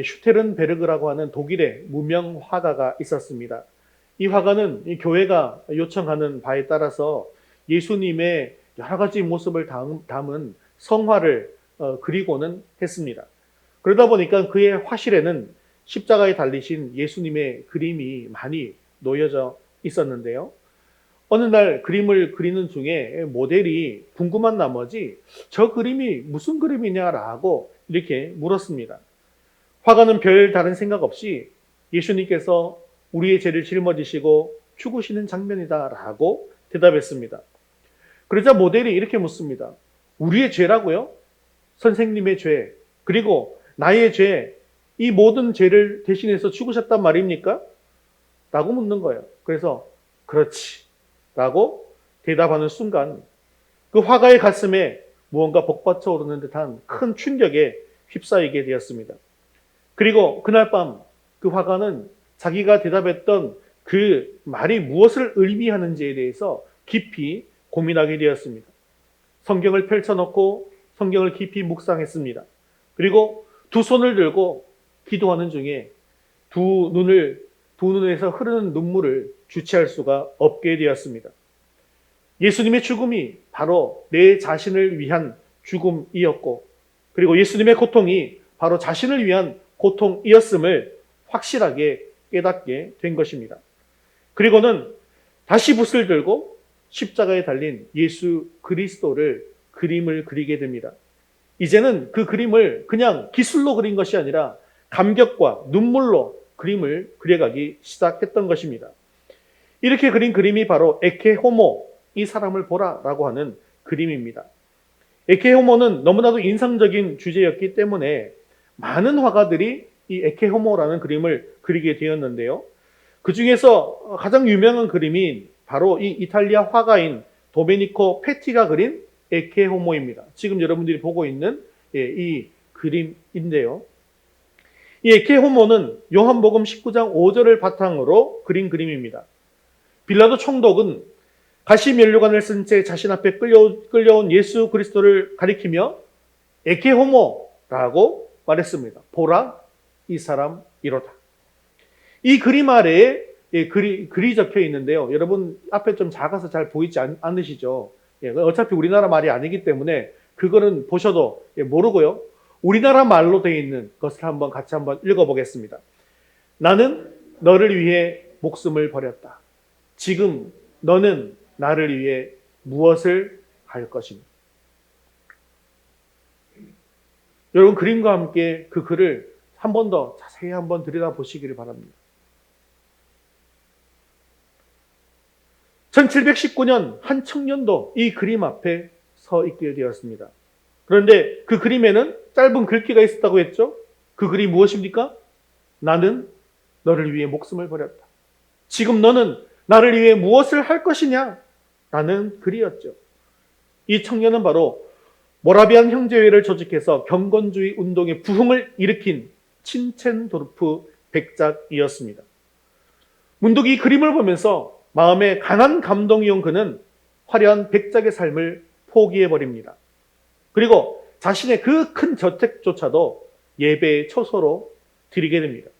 슈테른베르그라고 하는 독일의 무명 화가가 있었습니다. 이 화가는 이 교회가 요청하는 바에 따라서 예수님의 여러 가지 모습을 담은 성화를 그리고는 했습니다. 그러다 보니까 그의 화실에는 십자가에 달리신 예수님의 그림이 많이 놓여져 있었는데요. 어느 날 그림을 그리는 중에 모델이 궁금한 나머지 저 그림이 무슨 그림이냐라고 이렇게 물었습니다. 화가는 별 다른 생각 없이 예수님께서 우리의 죄를 짊어지시고 죽으시는 장면이다라고 대답했습니다. 그러자 모델이 이렇게 묻습니다. 우리의 죄라고요? 선생님의 죄, 그리고 나의 죄, 이 모든 죄를 대신해서 죽으셨단 말입니까? 라고 묻는 거예요. 그래서 그렇지 라고 대답하는 순간 그 화가의 가슴에 무언가 복받쳐 오르는 듯한 큰 충격에 휩싸이게 되었습니다. 그리고 그날 밤 그 화가는 자기가 대답했던 그 말이 무엇을 의미하는지에 대해서 깊이 고민하게 되었습니다. 성경을 펼쳐놓고 성경을 깊이 묵상했습니다. 그리고 두 손을 들고 기도하는 중에 두 눈에서 흐르는 눈물을 주체할 수가 없게 되었습니다. 예수님의 죽음이 바로 내 자신을 위한 죽음이었고, 그리고 예수님의 고통이 바로 자신을 위한 고통이었음을 확실하게 깨닫게 된 것입니다. 그리고는 다시 붓을 들고 십자가에 달린 예수 그리스도를 그림을 그리게 됩니다. 이제는 그 그림을 그냥 기술로 그린 것이 아니라 감격과 눈물로 그림을 그려가기 시작했던 것입니다. 이렇게 그린 그림이 바로 에케 호모, 이 사람을 보라라고 하는 그림입니다. 에케 호모는 너무나도 인상적인 주제였기 때문에 많은 화가들이 이 에케 호모라는 그림을 그리게 되었는데요. 그 중에서 가장 유명한 그림이 바로 이 이탈리아 화가인 도메니코 페티가 그린 에케 호모입니다. 지금 여러분들이 보고 있는 이 그림인데요. 이 에케 호모는 요한복음 19장 5절을 바탕으로 그린 그림입니다. 빌라도 총독은 가시면류관을 쓴 채 자신 앞에 끌려온 예수 그리스도를 가리키며 에케 호모라고 말했습니다. 보라, 이 사람 이로다. 이 그림 아래에 글이 적혀 있는데요. 여러분 앞에 좀 작아서 잘 보이지 않으시죠? 어차피 우리나라 말이 아니기 때문에 그거는 보셔도 모르고요. 우리나라 말로 되어 있는 것을 같이 한번 읽어보겠습니다. 나는 너를 위해 목숨을 버렸다. 지금 너는 나를 위해 무엇을 할 것인가? 여러분 그림과 함께 그 글을 한 번 더 자세히 한번 들여다보시기를 바랍니다. 1719년 한 청년도 이 그림 앞에 서 있게 되었습니다. 그런데 그 그림에는 짧은 글귀가 있었다고 했죠. 그 글이 무엇입니까? 나는 너를 위해 목숨을 버렸다. 지금 너는 나를 위해 무엇을 할 것이냐? 라는 글이었죠. 이 청년은 바로 모라비안 형제회를 조직해서 경건주의 운동의 부흥을 일으킨 친첸도르프 백작이었습니다. 문득 이 그림을 보면서 마음에 강한 감동이 온 그는 화려한 백작의 삶을 포기해버립니다. 그리고 자신의 그 큰 저택조차도 예배의 처소로 드리게 됩니다.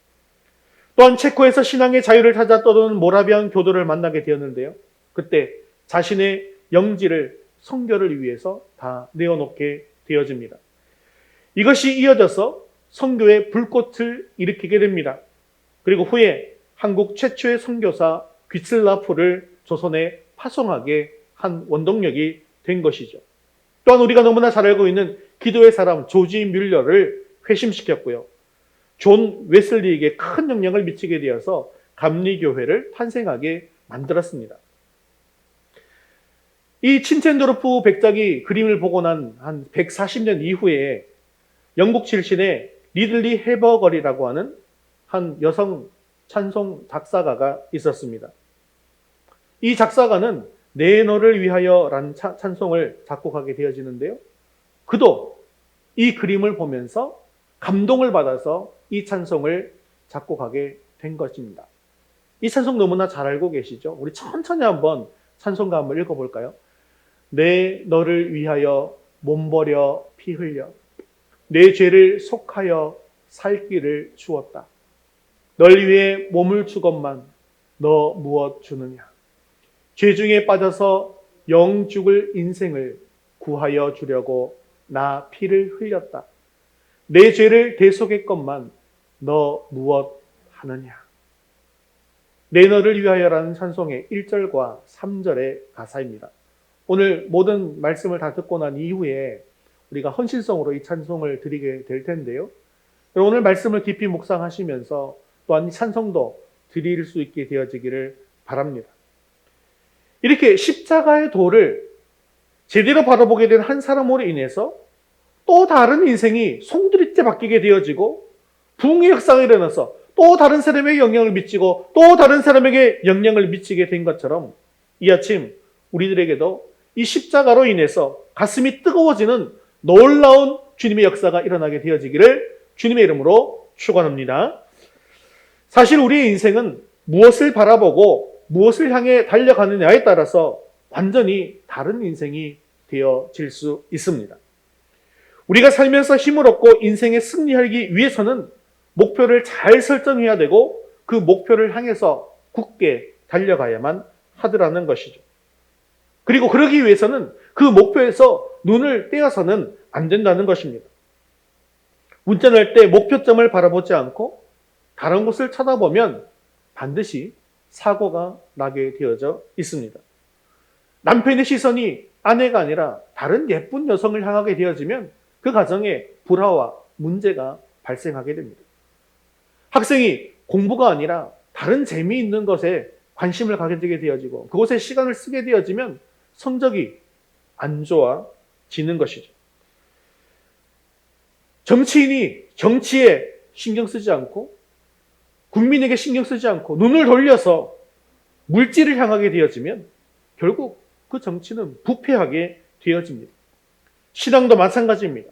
또한 체코에서 신앙의 자유를 찾아 떠도는 모라비안 교도를 만나게 되었는데요. 그때 자신의 영지를 선교를 위해서 다 내어놓게 되어집니다. 이것이 이어져서 선교의 불꽃을 일으키게 됩니다. 그리고 후에 한국 최초의 선교사 귀슬라프를 조선에 파송하게 한 원동력이 된 것이죠. 또한 우리가 너무나 잘 알고 있는 기도의 사람 조지 뮬러를 회심시켰고요. 존 웨슬리에게 큰 영향을 미치게 되어서 감리교회를 탄생하게 만들었습니다. 이 친첸도르프 백작이 그림을 보고 난 한 140년 이후에 영국 출신의 리들리 헤버거리라고 하는 한 여성 찬송 작사가가 있었습니다. 이 작사가는 내 너를 위하여라는 찬송을 작곡하게 되어지는데요. 그도 이 그림을 보면서 감동을 받아서 이 찬송을 작곡하게 된 것입니다. 이 찬송 너무나 잘 알고 계시죠? 우리 천천히 한번 찬송가 한번 읽어볼까요? 내 너를 위하여 몸 버려 피 흘려 내 죄를 속하여 살 길을 주었다. 널 위해 몸을 주건만 너 무엇 주느냐. 죄 중에 빠져서 영 죽을 인생을 구하여 주려고 나 피를 흘렸다. 내 죄를 대속했건만 너 무엇 하느냐. 내 너를 위하여라는 찬송의 1절과 3절의 가사입니다. 오늘 모든 말씀을 다 듣고 난 이후에 우리가 헌신성으로 이 찬송을 드리게 될 텐데요. 오늘 말씀을 깊이 묵상하시면서 또한 이 찬송도 드릴 수 있게 되어지기를 바랍니다. 이렇게 십자가의 도를 제대로 바라보게 된 한 사람으로 인해서 또 다른 인생이 송두리째 바뀌게 되어지고 부흥의 역사가 일어나서 또 다른 사람에게 영향을 미치고 또 다른 사람에게 영향을 미치게 된 것처럼 이 아침 우리들에게도 이 십자가로 인해서 가슴이 뜨거워지는 놀라운 주님의 역사가 일어나게 되어지기를 주님의 이름으로 축원합니다. 사실 우리의 인생은 무엇을 바라보고 무엇을 향해 달려가느냐에 따라서 완전히 다른 인생이 되어질 수 있습니다. 우리가 살면서 힘을 얻고 인생에 승리하기 위해서는 목표를 잘 설정해야 되고 그 목표를 향해서 굳게 달려가야만 하더라는 것이죠. 그리고 그러기 위해서는 그 목표에서 눈을 떼어서는 안 된다는 것입니다. 운전할 때 목표점을 바라보지 않고 다른 곳을 쳐다보면 반드시 사고가 나게 되어져 있습니다. 남편의 시선이 아내가 아니라 다른 예쁜 여성을 향하게 되어지면 그 가정에 불화와 문제가 발생하게 됩니다. 학생이 공부가 아니라 다른 재미있는 것에 관심을 가지게 되어지고 그곳에 시간을 쓰게 되어지면 성적이 안 좋아지는 것이죠. 정치인이 정치에 신경 쓰지 않고 국민에게 신경 쓰지 않고 눈을 돌려서 물질을 향하게 되어지면 결국 그 정치는 부패하게 되어집니다. 신앙도 마찬가지입니다.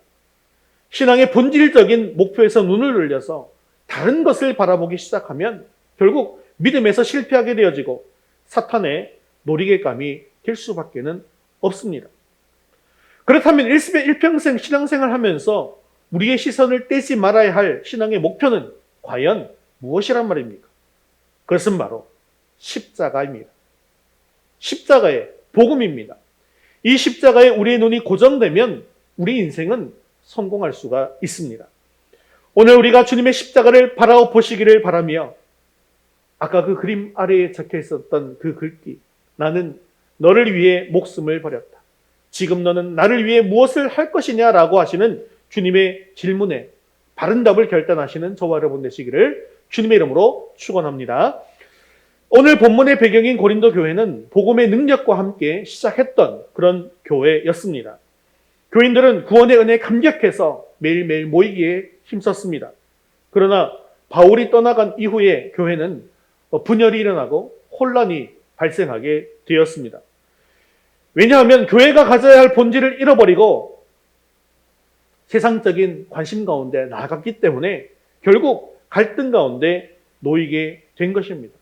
신앙의 본질적인 목표에서 눈을 돌려서 다른 것을 바라보기 시작하면 결국 믿음에서 실패하게 되어지고 사탄의 놀이개감이 될 수밖에는 없습니다. 그렇다면 일평생 신앙생활 하면서 우리의 시선을 떼지 말아야 할 신앙의 목표는 과연 무엇이란 말입니까? 그것은 바로 십자가입니다. 십자가의 복음입니다. 이 십자가에 우리의 눈이 고정되면 우리 인생은 성공할 수가 있습니다. 오늘 우리가 주님의 십자가를 바라보시기를 바라며 아까 그 그림 아래에 적혀 있었던 그 글귀, 나는 너를 위해 목숨을 버렸다. 지금 너는 나를 위해 무엇을 할 것이냐라고 하시는 주님의 질문에 바른 답을 결단하시는 저와 여러분 되시기를 주님의 이름으로 축원합니다. 오늘 본문의 배경인 고린도 교회는 복음의 능력과 함께 시작했던 그런 교회였습니다. 교인들은 구원의 은혜에 감격해서 매일매일 모이기에 힘썼습니다. 그러나 바울이 떠나간 이후에 교회는 분열이 일어나고 혼란이 발생하게 되었습니다. 왜냐하면 교회가 가져야 할 본질을 잃어버리고 세상적인 관심 가운데 나아갔기 때문에 결국 갈등 가운데 놓이게 된 것입니다.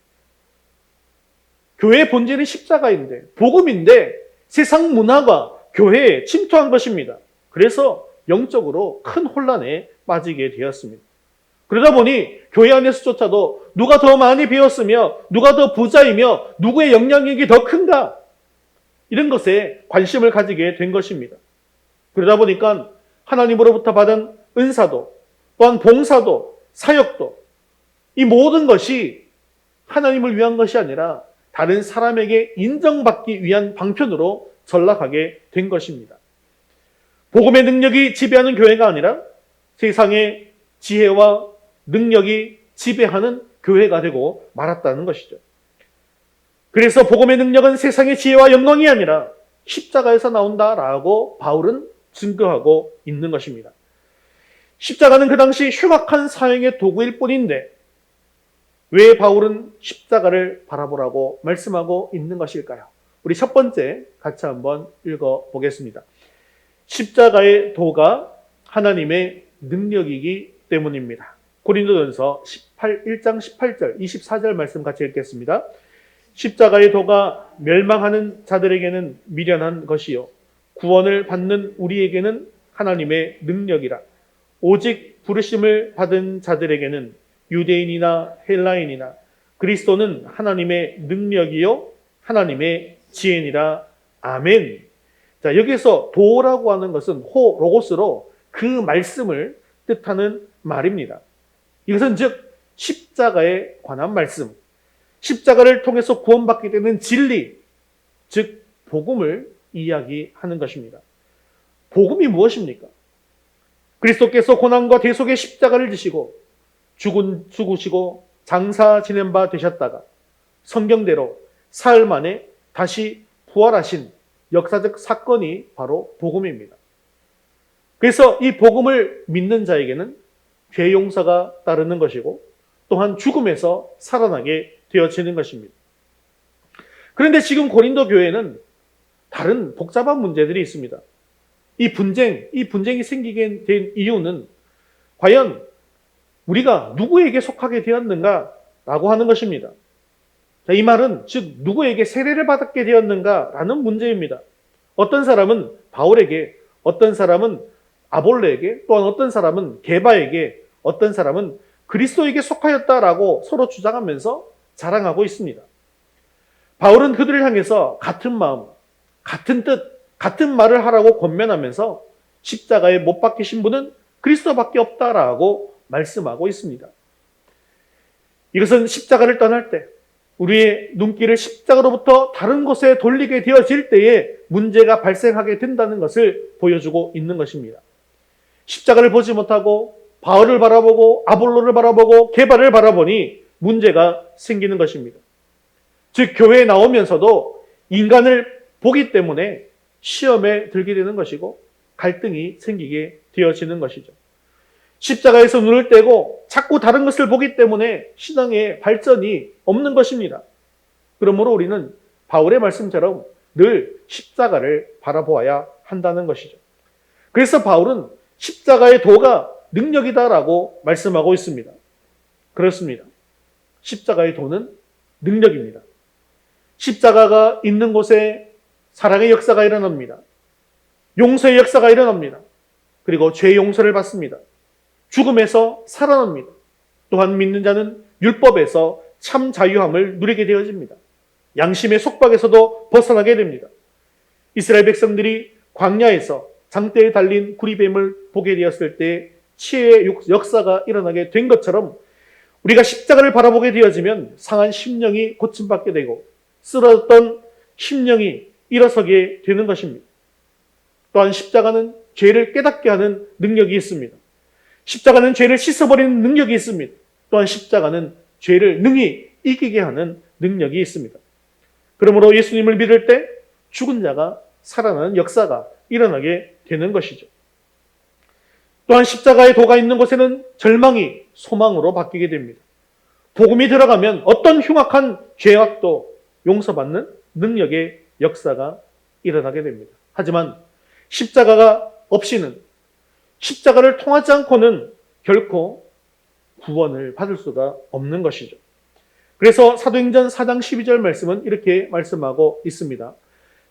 교회의 본질은 십자가인데 복음인데 세상 문화가 교회에 침투한 것입니다. 그래서 영적으로 큰 혼란에 빠지게 되었습니다. 그러다 보니 교회 안에서조차도 누가 더 많이 배웠으며 누가 더 부자이며 누구의 영향력이 더 큰가 이런 것에 관심을 가지게 된 것입니다. 그러다 보니까 하나님으로부터 받은 은사도 또한 봉사도 사역도 이 모든 것이 하나님을 위한 것이 아니라 다른 사람에게 인정받기 위한 방편으로 전락하게 된 것입니다. 복음의 능력이 지배하는 교회가 아니라 세상의 지혜와 능력이 지배하는 교회가 되고 말았다는 것이죠. 그래서 복음의 능력은 세상의 지혜와 영광이 아니라 십자가에서 나온다라고 바울은 증거하고 있는 것입니다. 십자가는 그 당시 흉악한 사형의 도구일 뿐인데 왜 바울은 십자가를 바라보라고 말씀하고 있는 것일까요? 우리 첫 번째 같이 한번 읽어보겠습니다. 십자가의 도가 하나님의 능력이기 때문입니다. 고린도전서 1장 18절, 24절 말씀 같이 읽겠습니다. 십자가의 도가 멸망하는 자들에게는 미련한 것이요 구원을 받는 우리에게는 하나님의 능력이라. 오직 부르심을 받은 자들에게는 유대인이나 헬라인이나 그리스도는 하나님의 능력이요 하나님의 지혜니라. 아멘. 자, 여기서 도라고 하는 것은 로고스로 그 말씀을 뜻하는 말입니다. 이것은 즉 십자가에 관한 말씀, 십자가를 통해서 구원받게 되는 진리, 즉 복음을 이야기하는 것입니다. 복음이 무엇입니까? 그리스도께서 고난과 대속의 십자가를 지시고 죽으시고 장사 지낸 바 되셨다가 성경대로 사흘 만에 다시 부활하신 역사적 사건이 바로 복음입니다. 그래서 이 복음을 믿는 자에게는 죄 용서가 따르는 것이고 또한 죽음에서 살아나게 되어지는 것입니다. 그런데 지금 고린도 교회는 다른 복잡한 문제들이 있습니다. 이 분쟁이 생기게 된 이유는 과연 우리가 누구에게 속하게 되었는가라고 하는 것입니다. 자, 이 말은 즉 누구에게 세례를 받게 되었는가라는 문제입니다. 어떤 사람은 바울에게, 어떤 사람은 아볼레에게, 또한 어떤 사람은 게바에게, 어떤 사람은 그리스도에게 속하였다라고 서로 주장하면서 자랑하고 있습니다. 바울은 그들을 향해서 같은 마음, 같은 뜻, 같은 말을 하라고 권면하면서 십자가에 못 박히신 분은 그리스도밖에 없다라고 말씀하고 있습니다. 이것은 십자가를 떠날 때 우리의 눈길을 십자가로부터 다른 곳에 돌리게 되어질 때에 문제가 발생하게 된다는 것을 보여주고 있는 것입니다. 십자가를 보지 못하고 바울을 바라보고 아볼로를 바라보고 게바를 바라보니 문제가 생기는 것입니다. 즉 교회에 나오면서도 인간을 보기 때문에 시험에 들게 되는 것이고 갈등이 생기게 되어지는 것이죠. 십자가에서 눈을 떼고 자꾸 다른 것을 보기 때문에 신앙의 발전이 없는 것입니다. 그러므로 우리는 바울의 말씀처럼 늘 십자가를 바라보아야 한다는 것이죠. 그래서 바울은 십자가의 도가 능력이다라고 말씀하고 있습니다. 그렇습니다. 십자가의 도는 능력입니다. 십자가가 있는 곳에 사랑의 역사가 일어납니다. 용서의 역사가 일어납니다. 그리고 죄의 용서를 받습니다. 죽음에서 살아납니다. 또한 믿는 자는 율법에서 참 자유함을 누리게 되어집니다. 양심의 속박에서도 벗어나게 됩니다. 이스라엘 백성들이 광야에서 장대에 달린 구리뱀을 보게 되었을 때 치유의 역사가 일어나게 된 것처럼 우리가 십자가를 바라보게 되어지면 상한 심령이 고침받게 되고 쓰러졌던 심령이 일어서게 되는 것입니다. 또한 십자가는 죄를 깨닫게 하는 능력이 있습니다. 십자가는 죄를 씻어버리는 능력이 있습니다. 또한 십자가는 죄를 능히 이기게 하는 능력이 있습니다. 그러므로 예수님을 믿을 때 죽은 자가 살아나는 역사가 일어나게 되는 것이죠. 또한 십자가의 도가 있는 곳에는 절망이 소망으로 바뀌게 됩니다. 복음이 들어가면 어떤 흉악한 죄악도 용서받는 능력의 역사가 일어나게 됩니다. 하지만 십자가가 없이는, 십자가를 통하지 않고는 결코 구원을 받을 수가 없는 것이죠. 그래서 사도행전 4장 12절 말씀은 이렇게 말씀하고 있습니다.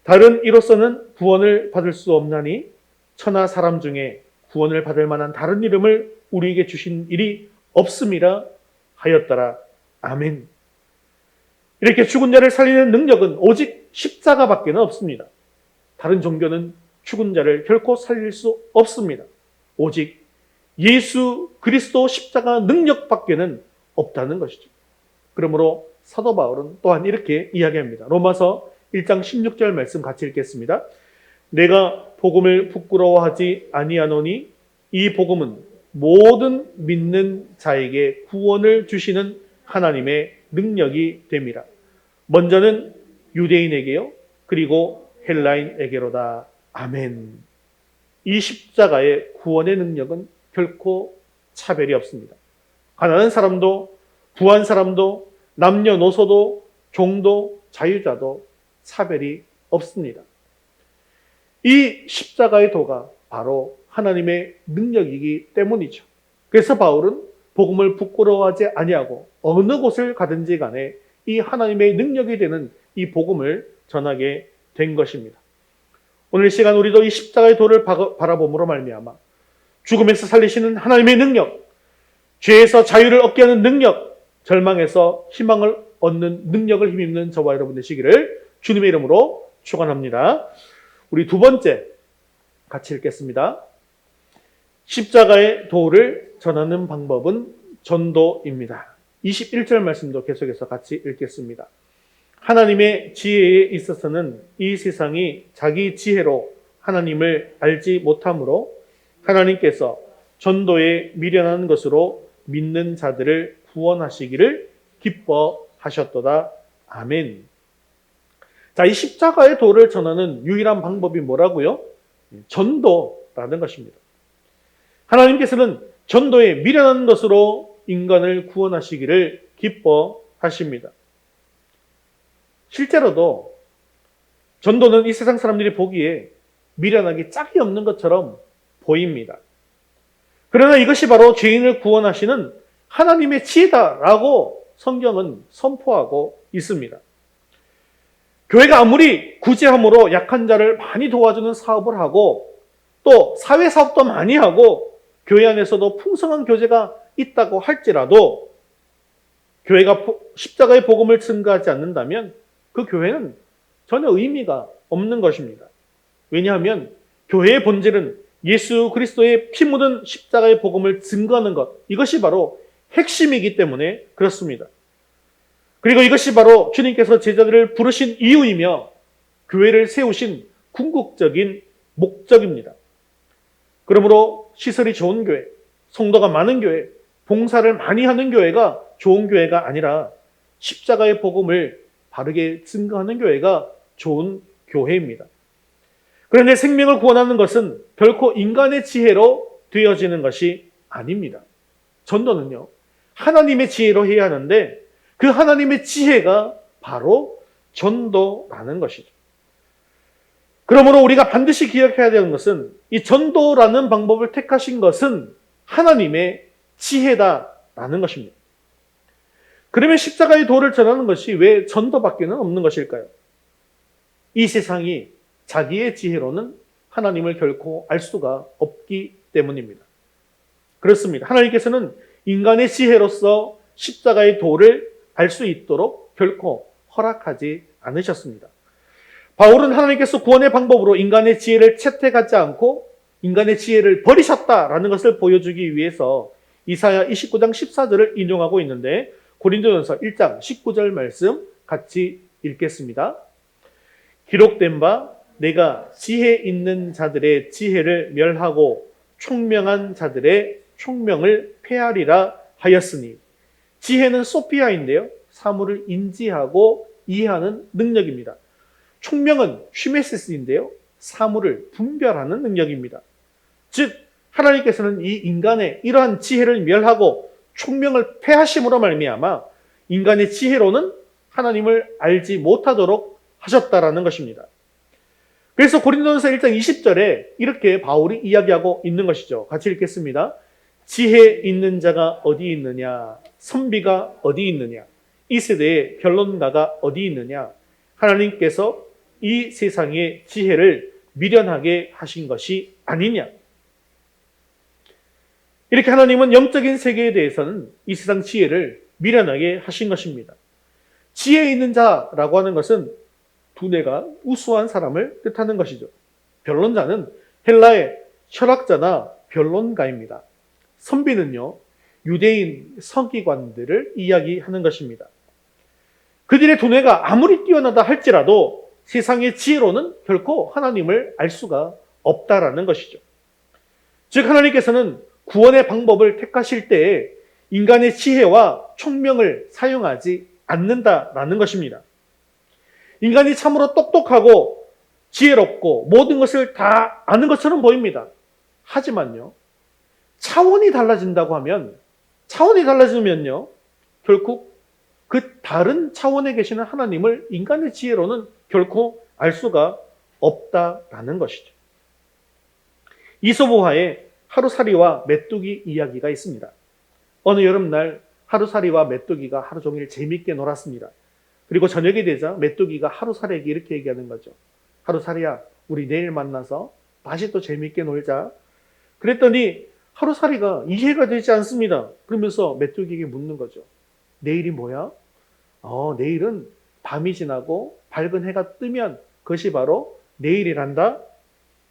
다른 이로서는 구원을 받을 수 없나니 천하 사람 중에 구원을 받을 만한 다른 이름을 우리에게 주신 일이 없음이라 하였더라. 아멘. 이렇게 죽은 자를 살리는 능력은 오직 십자가밖에는 없습니다. 다른 종교는 죽은 자를 결코 살릴 수 없습니다. 오직 예수 그리스도 십자가 능력밖에는 없다는 것이죠. 그러므로 사도 바울은 또한 이렇게 이야기합니다. 로마서 1장 16절 말씀 같이 읽겠습니다. 내가 복음을 부끄러워하지 아니하노니 이 복음은 모든 믿는 자에게 구원을 주시는 하나님의 능력이 됨이라. 먼저는 유대인에게요, 그리고 헬라인에게로다. 아멘. 이 십자가의 구원의 능력은 결코 차별이 없습니다. 가난한 사람도, 부한 사람도, 남녀노소도, 종도, 자유자도 차별이 없습니다. 이 십자가의 도가 바로 하나님의 능력이기 때문이죠. 그래서 바울은 복음을 부끄러워하지 아니하고 어느 곳을 가든지 간에 이 하나님의 능력이 되는 이 복음을 전하게 된 것입니다. 오늘 시간 우리도 이 십자가의 도를 바라봄으로 말미암아 죽음에서 살리시는 하나님의 능력, 죄에서 자유를 얻게 하는 능력, 절망에서 희망을 얻는 능력을 힘입는 저와 여러분 되시기를 주님의 이름으로 축원합니다. 우리 두 번째 같이 읽겠습니다. 십자가의 도를 전하는 방법은 전도입니다. 21절 말씀도 계속해서 같이 읽겠습니다. 하나님의 지혜에 있어서는 이 세상이 자기 지혜로 하나님을 알지 못하므로 하나님께서 전도에 미련한 것으로 믿는 자들을 구원하시기를 기뻐하셨도다. 아멘. 자, 이 십자가의 도를 전하는 유일한 방법이 뭐라고요? 전도라는 것입니다. 하나님께서는 전도에 미련한 것으로 인간을 구원하시기를 기뻐하십니다. 실제로도 전도는 이 세상 사람들이 보기에 미련하기 짝이 없는 것처럼 보입니다. 그러나 이것이 바로 죄인을 구원하시는 하나님의 지혜다라고 성경은 선포하고 있습니다. 교회가 아무리 구제함으로 약한 자를 많이 도와주는 사업을 하고 또 사회사업도 많이 하고 교회 안에서도 풍성한 교제가 있다고 할지라도 교회가 십자가의 복음을 증거하지 않는다면 그 교회는 전혀 의미가 없는 것입니다. 왜냐하면 교회의 본질은 예수 그리스도의 피 묻은 십자가의 복음을 증거하는 것, 이것이 바로 핵심이기 때문에 그렇습니다. 그리고 이것이 바로 주님께서 제자들을 부르신 이유이며 교회를 세우신 궁극적인 목적입니다. 그러므로 시설이 좋은 교회, 성도가 많은 교회, 봉사를 많이 하는 교회가 좋은 교회가 아니라 십자가의 복음을 바르게 증거하는 교회가 좋은 교회입니다. 그런데 생명을 구원하는 것은 결코 인간의 지혜로 되어지는 것이 아닙니다. 전도는요, 하나님의 지혜로 해야 하는데 그 하나님의 지혜가 바로 전도라는 것이죠. 그러므로 우리가 반드시 기억해야 되는 것은 이 전도라는 방법을 택하신 것은 하나님의 지혜다라는 것입니다. 그러면 십자가의 도를 전하는 것이 왜 전도밖에는 없는 것일까요? 이 세상이 자기의 지혜로는 하나님을 결코 알 수가 없기 때문입니다. 그렇습니다. 하나님께서는 인간의 지혜로서 십자가의 도를 알 수 있도록 결코 허락하지 않으셨습니다. 바울은 하나님께서 구원의 방법으로 인간의 지혜를 채택하지 않고 인간의 지혜를 버리셨다라는 것을 보여주기 위해서 이사야 29장 14절을 인용하고 있는데 고린도전서 1장 19절 말씀 같이 읽겠습니다. 기록된 바 내가 지혜 있는 자들의 지혜를 멸하고 총명한 자들의 총명을 폐하리라 하였으니, 지혜는 소피아인데요, 사물을 인지하고 이해하는 능력입니다. 총명은 휘메시스인데요, 사물을 분별하는 능력입니다. 즉 하나님께서는 이 인간의 이러한 지혜를 멸하고 총명을 폐하심으로 말미암아 인간의 지혜로는 하나님을 알지 못하도록 하셨다라는 것입니다. 그래서 고린도전서 1장 20절에 이렇게 바울이 이야기하고 있는 것이죠. 같이 읽겠습니다. 지혜 있는 자가 어디 있느냐? 선비가 어디 있느냐? 이 세대의 변론가가 어디 있느냐? 하나님께서 이 세상의 지혜를 미련하게 하신 것이 아니냐? 이렇게 하나님은 영적인 세계에 대해서는 이 세상 지혜를 미련하게 하신 것입니다. 지혜 있는 자라고 하는 것은 두뇌가 우수한 사람을 뜻하는 것이죠. 변론자는 헬라의 철학자나 변론가입니다. 선비는요, 유대인 서기관들을 이야기하는 것입니다. 그들의 두뇌가 아무리 뛰어나다 할지라도 세상의 지혜로는 결코 하나님을 알 수가 없다라는 것이죠. 즉 하나님께서는 구원의 방법을 택하실 때에 인간의 지혜와 총명을 사용하지 않는다라는 것입니다. 인간이 참으로 똑똑하고 지혜롭고 모든 것을 다 아는 것처럼 보입니다. 하지만요, 차원이 달라지면요, 결국 그 다른 차원에 계시는 하나님을 인간의 지혜로는 결코 알 수가 없다라는 것이죠. 이솝우화에 하루살이와 메뚜기 이야기가 있습니다. 어느 여름날 하루살이와 메뚜기가 하루 종일 재미있게 놀았습니다. 그리고 저녁이 되자 메뚜기가 하루살이에게 이렇게 얘기하는 거죠. 하루살이야, 우리 내일 만나서 다시 또 재미있게 놀자. 그랬더니 하루살이가 이해가 되지 않습니다. 그러면서 메뚜기에게 묻는 거죠. 내일이 뭐야? 내일은 밤이 지나고 밝은 해가 뜨면 그것이 바로 내일이란다.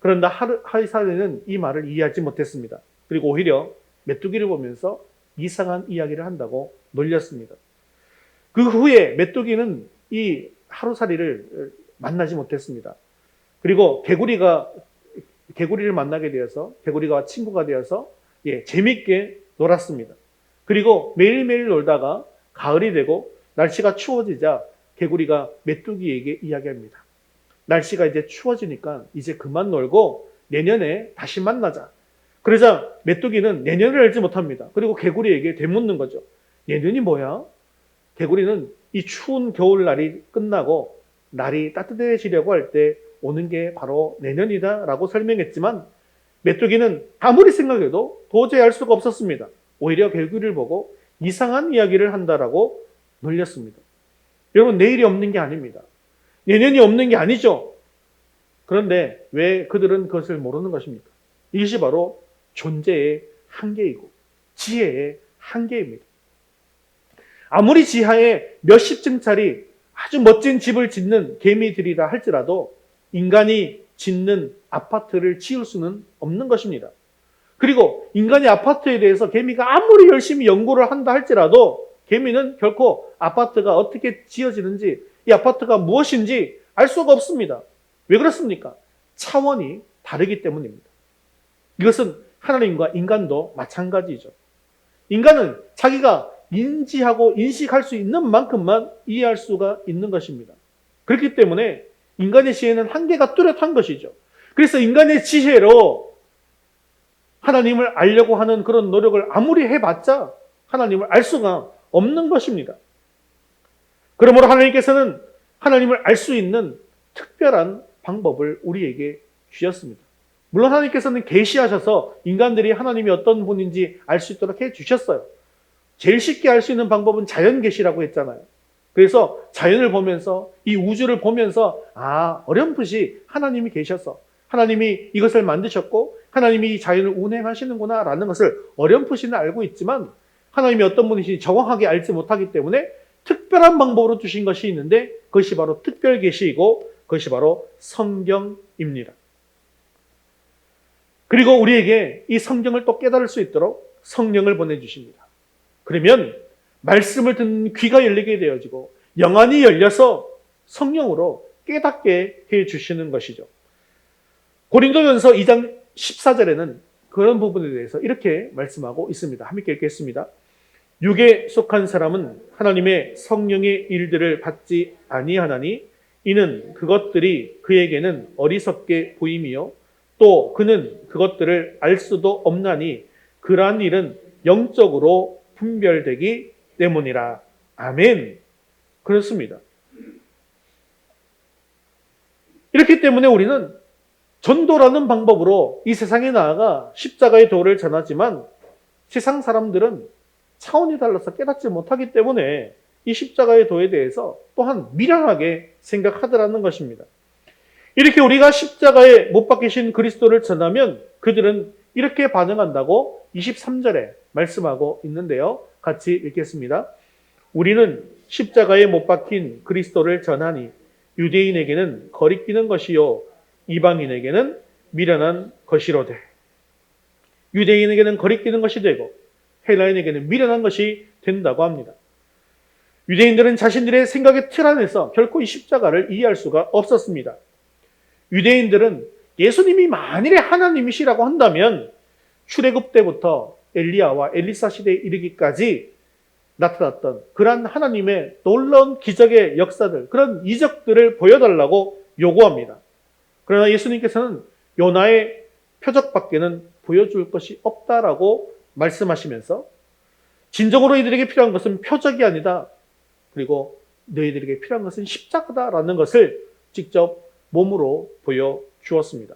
그런다 하루살이는 이 말을 이해하지 못했습니다. 그리고 오히려 메뚜기를 보면서 이상한 이야기를 한다고 놀렸습니다. 그 후에 메뚜기는 이 하루살이를 만나지 못했습니다. 그리고 개구리를 만나게 되어서 개구리가 친구가 되어서 재밌게 놀았습니다. 그리고 매일매일 놀다가 가을이 되고 날씨가 추워지자 개구리가 메뚜기에게 이야기합니다. 날씨가 이제 추워지니까 이제 그만 놀고 내년에 다시 만나자. 그러자 메뚜기는 내년을 알지 못합니다. 그리고 개구리에게 되묻는 거죠. 내년이 뭐야? 개구리는 이 추운 겨울날이 끝나고 날이 따뜻해지려고 할 때 오는 게 바로 내년이다 라고 설명했지만 메뚜기는 아무리 생각해도 도저히 알 수가 없었습니다. 오히려 개구리를 보고 이상한 이야기를 한다라고 놀렸습니다. 여러분, 내일이 없는 게 아닙니다. 내년이 없는 게 아니죠. 그런데 왜 그들은 그것을 모르는 것입니까? 이것이 바로 존재의 한계이고 지혜의 한계입니다. 아무리 지하에 몇십 층짜리 아주 멋진 집을 짓는 개미들이라 할지라도 인간이 짓는 아파트를 지을 수는 없는 것입니다. 그리고 인간의 아파트에 대해서 개미가 아무리 열심히 연구를 한다 할지라도 개미는 결코 아파트가 어떻게 지어지는지, 이 아파트가 무엇인지 알 수가 없습니다. 왜 그렇습니까? 차원이 다르기 때문입니다. 이것은 하나님과 인간도 마찬가지죠. 인간은 자기가 인지하고 인식할 수 있는 만큼만 이해할 수가 있는 것입니다. 그렇기 때문에 인간의 지혜는 한계가 뚜렷한 것이죠. 그래서 인간의 지혜로 하나님을 알려고 하는 그런 노력을 아무리 해봤자 하나님을 알 수가 없는 것입니다. 그러므로 하나님께서는 하나님을 알 수 있는 특별한 방법을 우리에게 주셨습니다. 물론 하나님께서는 계시하셔서 인간들이 하나님이 어떤 분인지 알 수 있도록 해주셨어요. 제일 쉽게 알 수 있는 방법은 자연 계시라고 했잖아요. 그래서 자연을 보면서 이 우주를 보면서 어렴풋이 하나님이 계셔서 하나님이 이것을 만드셨고 하나님이 이 자연을 운행하시는구나 라는 것을 어렴풋이는 알고 있지만 하나님이 어떤 분이신지 정확하게 알지 못하기 때문에 특별한 방법으로 주신 것이 있는데 그것이 바로 특별 계시이고 그것이 바로 성경입니다. 그리고 우리에게 이 성경을 또 깨달을 수 있도록 성령을 보내주십니다. 그러면 말씀을 듣는 귀가 열리게 되어지고 영안이 열려서 성령으로 깨닫게 해주시는 것이죠. 고린도전서 2장 14절에는 그런 부분에 대해서 이렇게 말씀하고 있습니다. 함께 읽겠습니다. 육에 속한 사람은 하나님의 성령의 일들을 받지 아니하나니 이는 그것들이 그에게는 어리석게 보임이요 또 그는 그것들을 알 수도 없나니 그러한 일은 영적으로 분별되기 때문이라. 아멘. 그렇습니다. 이렇기 때문에 우리는 전도라는 방법으로 이 세상에 나아가 십자가의 도를 전하지만 세상 사람들은 차원이 달라서 깨닫지 못하기 때문에 이 십자가의 도에 대해서 또한 미련하게 생각하더라는 것입니다. 이렇게 우리가 십자가에 못 박히신 그리스도를 전하면 그들은 이렇게 반응한다고 23절에 말씀하고 있는데요. 같이 읽겠습니다. 우리는 십자가에 못 박힌 그리스도를 전하니 유대인에게는 거리끼는 것이요 이방인에게는 미련한 것이로되. 유대인에게는 거리끼는 것이 되고 헬라인에게는 미련한 것이 된다고 합니다. 유대인들은 자신들의 생각의 틀 안에서 결코 이 십자가를 이해할 수가 없었습니다. 유대인들은 예수님이 만일에 하나님이시라고 한다면 출애굽 때부터 엘리야와 엘리사 시대에 이르기까지 나타났던 그러한 하나님의 놀라운 기적의 역사들, 그런 이적들을 보여달라고 요구합니다. 그러나 예수님께서는 요나의 표적밖에는 보여줄 것이 없다라고 말씀하시면서 진정으로 이들에게 필요한 것은 표적이 아니다. 그리고 너희들에게 필요한 것은 십자가다라는 것을 직접 몸으로 보여주었습니다.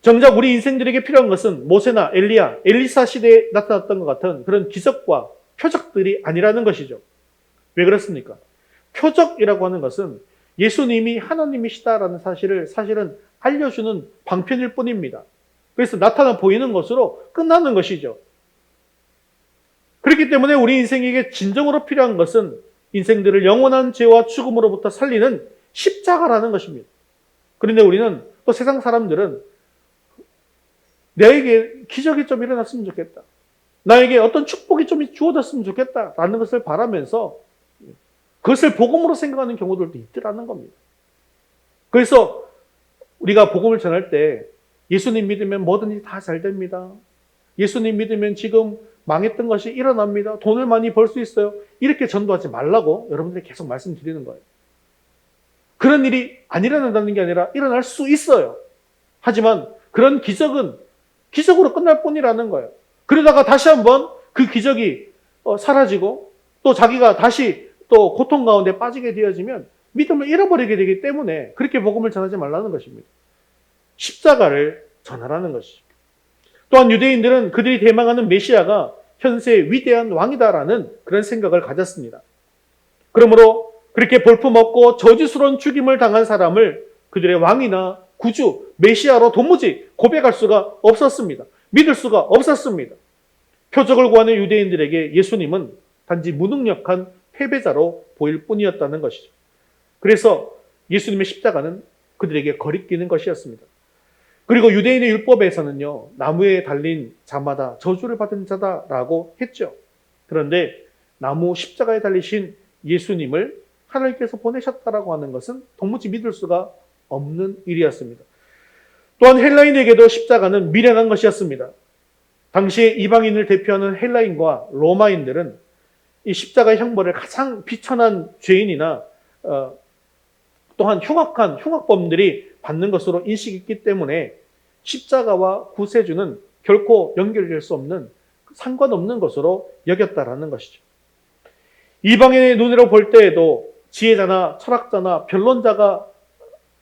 정작 우리 인생들에게 필요한 것은 모세나 엘리야, 엘리사 시대에 나타났던 것 같은 그런 기적과 표적들이 아니라는 것이죠. 왜 그렇습니까? 표적이라고 하는 것은 예수님이 하나님이시다라는 사실을 사실은 알려주는 방편일 뿐입니다. 그래서 나타나 보이는 것으로 끝나는 것이죠. 그렇기 때문에 우리 인생에게 진정으로 필요한 것은 인생들을 영원한 죄와 죽음으로부터 살리는 십자가라는 것입니다. 그런데 우리는 또 세상 사람들은 나에게 기적이 좀 일어났으면 좋겠다. 나에게 어떤 축복이 좀 주어졌으면 좋겠다라는 것을 바라면서 그것을 복음으로 생각하는 경우들도 있더라는 겁니다. 그래서 우리가 복음을 전할 때 예수님 믿으면 뭐든지 다 잘 됩니다. 예수님 믿으면 지금 망했던 것이 일어납니다. 돈을 많이 벌 수 있어요. 이렇게 전도하지 말라고 여러분들이 계속 말씀드리는 거예요. 그런 일이 안 일어난다는 게 아니라 일어날 수 있어요. 하지만 그런 기적은 기적으로 끝날 뿐이라는 거예요. 그러다가 다시 한번 그 기적이 사라지고 또 자기가 다시 또 고통 가운데 빠지게 되어지면 믿음을 잃어버리게 되기 때문에 그렇게 복음을 전하지 말라는 것입니다. 십자가를 전하라는 것이죠. 또한 유대인들은 그들이 대망하는 메시아가 현세의 위대한 왕이다라는 그런 생각을 가졌습니다. 그러므로 그렇게 볼품없고 저주스러운 죽임을 당한 사람을 그들의 왕이나 구주, 메시아로 도무지 고백할 수가 없었습니다. 믿을 수가 없었습니다. 표적을 구하는 유대인들에게 예수님은 단지 무능력한 패배자로 보일 뿐이었다는 것이죠. 그래서 예수님의 십자가는 그들에게 거리끼는 것이었습니다. 그리고 유대인의 율법에서는요, 나무에 달린 자마다 저주를 받은 자다라고 했죠. 그런데 나무 십자가에 달리신 예수님을 하나님께서 보내셨다라고 하는 것은 도무지 믿을 수가 없는 일이었습니다. 또한 헬라인에게도 십자가는 미련한 것이었습니다. 당시에 이방인을 대표하는 헬라인과 로마인들은 이 십자가의 형벌을 가장 비천한 죄인이나 또한 흉악한 흉악범들이 받는 것으로 인식했기 때문에 십자가와 구세주는 결코 연결될 수 없는 상관없는 것으로 여겼다라는 것이죠. 이방인의 눈으로 볼 때에도 지혜자나 철학자나 변론자가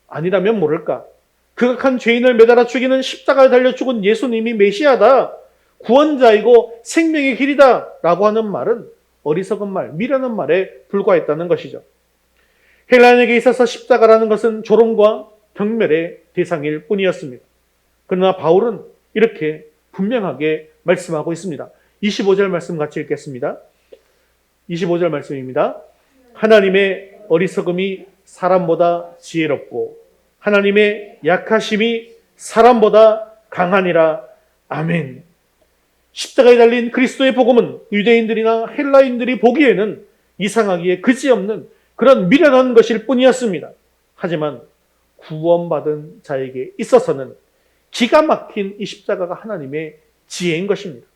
아니라면 모를까, 극악한 죄인을 매달아 죽이는 십자가에 달려 죽은 예수님이 메시아다, 구원자이고 생명의 길이다 라고 하는 말은 어리석은 말, 미련한 말에 불과했다는 것이죠. 헬라인에게 있어서 십자가라는 것은 조롱과 경멸의 대상일 뿐이었습니다. 그러나 바울은 이렇게 분명하게 말씀하고 있습니다. 25절 말씀 같이 읽겠습니다. 25절 말씀입니다. 하나님의 어리석음이 사람보다 지혜롭고 하나님의 약하심이 사람보다 강하니라. 아멘. 십자가에 달린 그리스도의 복음은 유대인들이나 헬라인들이 보기에는 이상하기에 그지없는 그런 미련한 것일 뿐이었습니다. 하지만 구원받은 자에게 있어서는 기가 막힌 이 십자가가 하나님의 지혜인 것입니다.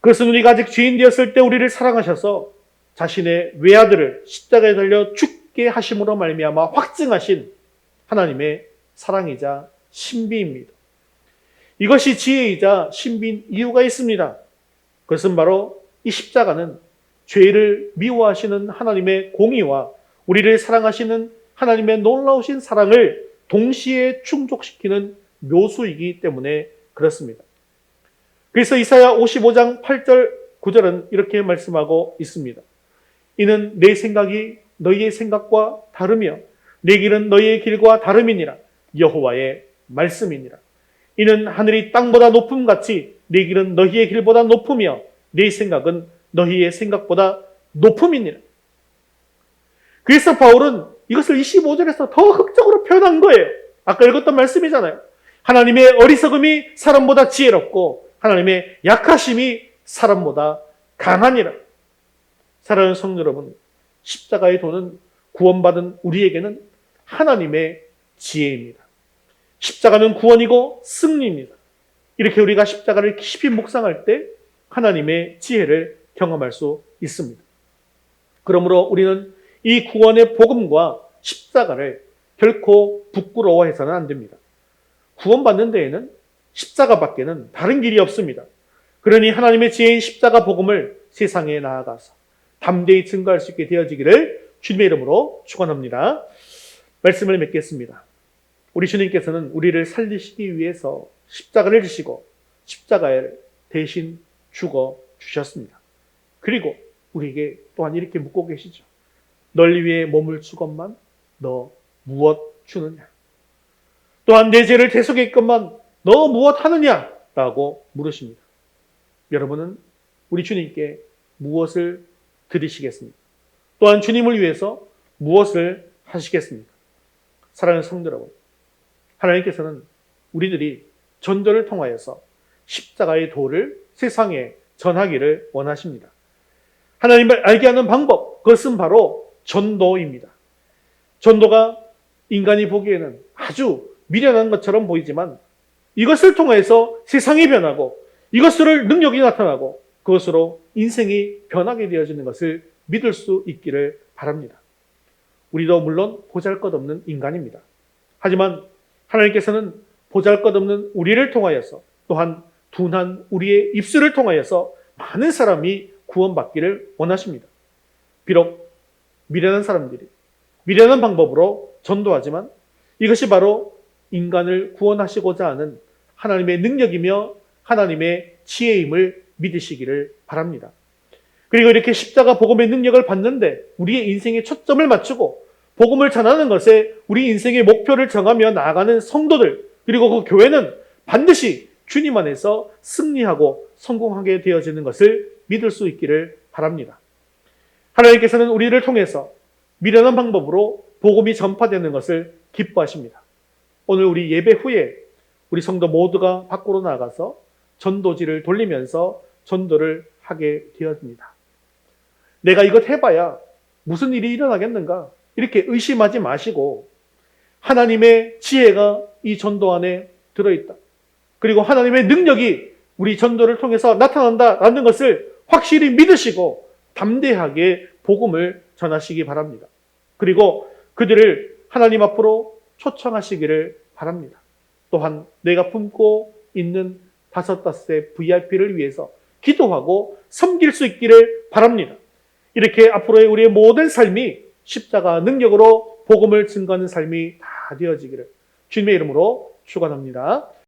그것은 우리가 아직 죄인 되었을 때 우리를 사랑하셔서 자신의 외아들을 십자가에 달려 죽게 하심으로 말미암아 확증하신 하나님의 사랑이자 신비입니다. 이것이 지혜이자 신비인 이유가 있습니다. 그것은 바로 이 십자가는 죄를 미워하시는 하나님의 공의와 우리를 사랑하시는 하나님의 놀라우신 사랑을 동시에 충족시키는 묘수이기 때문에 그렇습니다. 그래서 이사야 55장 8절 9절은 이렇게 말씀하고 있습니다. 이는 내 생각이 너희의 생각과 다르며 내 길은 너희의 길과 다름이니라. 여호와의 말씀이니라. 이는 하늘이 땅보다 높음같이 내 길은 너희의 길보다 높으며 내 생각은 너희의 생각보다 높음이니라. 그래서 바울은 이것을 25절에서 더 극적으로 표현한 거예요. 아까 읽었던 말씀이잖아요. 하나님의 어리석음이 사람보다 지혜롭고 하나님의 약하심이 사람보다 강하니라. 사랑하는 성도 여러분, 십자가의 도는 구원받은 우리에게는 하나님의 지혜입니다. 십자가는 구원이고 승리입니다. 이렇게 우리가 십자가를 깊이 묵상할 때 하나님의 지혜를 경험할 수 있습니다. 그러므로 우리는 이 구원의 복음과 십자가를 결코 부끄러워해서는 안 됩니다. 구원받는 데에는 십자가밖에는 다른 길이 없습니다. 그러니 하나님의 지혜인 십자가 복음을 세상에 나아가서 담대히 증거할 수 있게 되어지기를 주님의 이름으로 축원합니다. 말씀을 맺겠습니다. 우리 주님께서는 우리를 살리시기 위해서 십자가를 지시고 십자가를 대신 죽어 주셨습니다. 그리고 우리에게 또한 이렇게 묻고 계시죠. 널 위해 몸을 주건만 너 무엇 주느냐? 또한 내 죄를 대속했건만 너 무엇 하느냐? 라고 물으십니다. 여러분은 우리 주님께 무엇을 드리시겠습니까? 또한 주님을 위해서 무엇을 하시겠습니까? 사랑하는 성도 여러분, 하나님께서는 우리들이 전도를 통하여서 십자가의 도를 세상에 전하기를 원하십니다. 하나님을 알게 하는 방법, 그것은 바로 전도입니다. 전도가 인간이 보기에는 아주 미련한 것처럼 보이지만 이것을 통해서 세상이 변하고 이것으로 능력이 나타나고 그것으로 인생이 변하게 되어지는 것을 믿을 수 있기를 바랍니다. 우리도 물론 보잘것없는 인간입니다. 하지만 하나님께서는 보잘것없는 우리를 통하여서 또한 둔한 우리의 입술을 통하여서 많은 사람이 구원받기를 원하십니다. 비록 미련한 사람들이 미련한 방법으로 전도하지만 이것이 바로 인간을 구원하시고자 하는 하나님의 능력이며 하나님의 지혜임을 믿으시기를 바랍니다. 그리고 이렇게 십자가 복음의 능력을 받는데 우리의 인생에 초점을 맞추고 복음을 전하는 것에 우리 인생의 목표를 정하며 나아가는 성도들, 그리고 그 교회는 반드시 주님 안에서 승리하고 성공하게 되어지는 것을 믿을 수 있기를 바랍니다. 하나님께서는 우리를 통해서 미련한 방법으로 복음이 전파되는 것을 기뻐하십니다. 오늘 우리 예배 후에 우리 성도 모두가 밖으로 나가서 전도지를 돌리면서 전도를 하게 되었습니다. 내가 이것 해봐야 무슨 일이 일어나겠는가? 이렇게 의심하지 마시고 하나님의 지혜가 이 전도 안에 들어있다. 그리고 하나님의 능력이 우리 전도를 통해서 나타난다라는 것을 확실히 믿으시고 담대하게 복음을 전하시기 바랍니다. 그리고 그들을 하나님 앞으로 초청하시기를 바랍니다. 또한 내가 품고 있는 5의 VIP를 위해서 기도하고 섬길 수 있기를 바랍니다. 이렇게 앞으로의 우리의 모든 삶이 십자가 능력으로 복음을 증거하는 삶이 다 되어지기를 주님의 이름으로 축원합니다.